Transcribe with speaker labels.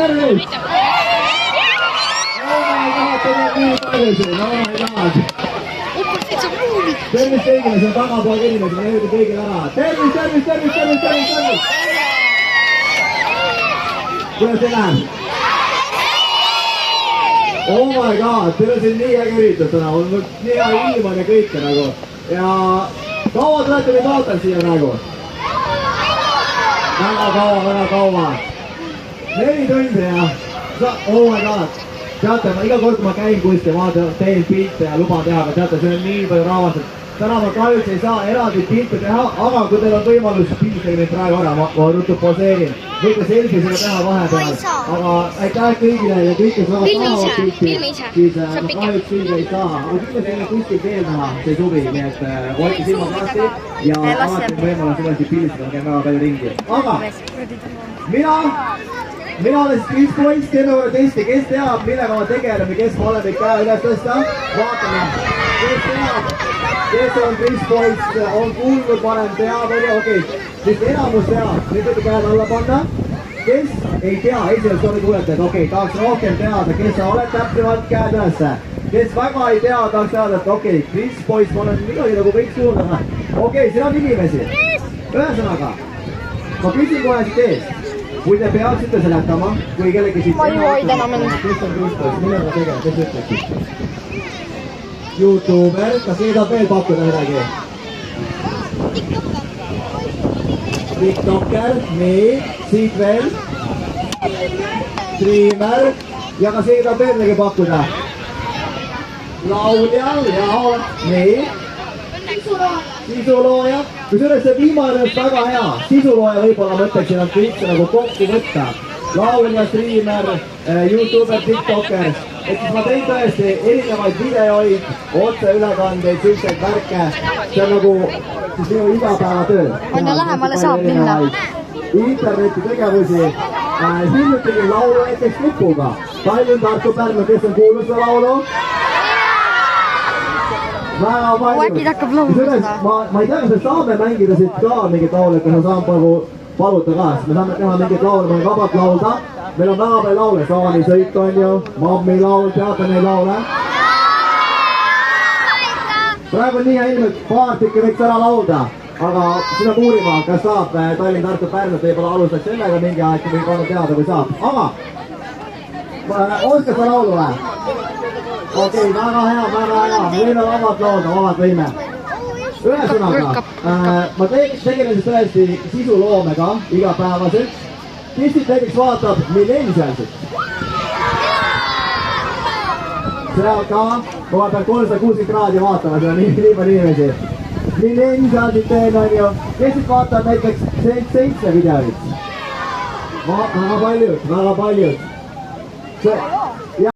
Speaker 1: tervist! Oh my god, tegelikult nii palju siin, oh my god! Tervist kõigile, see on tagapool inimesed, ma jõudin kõigile ära. Tervist, tervist, tervist, tervist, tervist, tervist! Kuidas see läheb? Oh my god, teil on siin nii äge üritus täna, on nii hea ilm on ja kõike nagu. Ja kaua te olete meid ootanud siia praegu? Väga kaua. 4 tundi ja... Oh my god. Teate, ma iga kord, kui ma käin kuskil, ma teen pilte ja luban teha, aga teate, see on nii palju raamatud. Täna ma kahjuks ei saa eraldi pilte teha, aga kui teil on võimalus pilte nüüd praegu ära, ma ruttu poseerin. Võite selfie seda teha vahepeal, aga aitäh kõigile ja kõik, kes väga tahavad pilti, siis ma kahjuks pilti ei saa. Aga kindlasti teile kuskil veel näha see suvi, nii et hoidke silmad lahti ja alati on võimalus uuesti pildistada, käin väga palju ringi. Aga mina olen siis Chris Points, teeme ühe testi, kes teab, millega ma tegeleme, kes ma olen, käe üles tõsta. Vaatame, kes teab, kes on Chris Points, on kuulnud, varem teab, okei. Siis enamus teab, nüüd võite käed alla panna. Kes ei tea, esimest korda kuulete, et okei, tahaks rohkem teada, kes sa oled täpsemalt, käed ülesse. Kes väga ei tea, tahaks teada, et okei, Chris Points, ma olen midagi nagu võiks kuulda. Okei, siin on inimesi. Ühesõnaga, ma küsin kohe siit eest. Kui te peaksite seletama, kui kellegi siit kes on Chris Points, millega tegema, kes ütleksid? YouTuber, kas keegi tahab veel pakkuda midagi? TikToker, nii, siit veel. Streamer, ja kas keegi tahab veel midagi pakkuda? Laulja, jaa, nii. Sisulooja, kusjuures see viimane on väga hea. Sisulooja võib-olla mõtleksin, et üldse nagu kokku võtta. Laulja, streamer, YouTuber, TikToker. Et siis ma tein tõesti erinevaid videoid, otseülekandeid, selliseid värke. See on nagu minu igapäevatöö.
Speaker 2: On ja lähemale saab minna.
Speaker 1: Interneti tegevusi. Hiljuti laulu näiteks Lipuga. Tallinn, Tartu, Pärnu, kes on kuulnud seda laulu? Väga palju.
Speaker 2: Äkki hakkab laulda.
Speaker 1: Ma ei tea, kas me saame mängida siit ka mingit laule, kas me saame paluta ka, sest me saame teha mingit laule, ma võin vabalt laulda. Meil on väga palju laule, Saani sõit on ju, Mammi laul, teate neid laule? Praegu on nii hea ilm, et paar tükki võiks ära laulda, aga seda uurima, kas saab Tallinn, Tartu, Pärnu, võib-olla alustaks sellega mingi aeg, kui panna teada, kui saab. Aga, oskad sa laulu või? Okei, väga hea, võime vabalt laulda, vabalt võime. Ühesõnaga, ma tegelen siis tõesti sisuloomega igapäevaselt. Kes siit näiteks vaatab Millennialsit? Seal ka, kohe peab 360 kraadi vaatama, seal on nii palju inimesi. Millennialsit teen on ju. Kes siit vaatab näiteks 7 videoid? Väga paljud.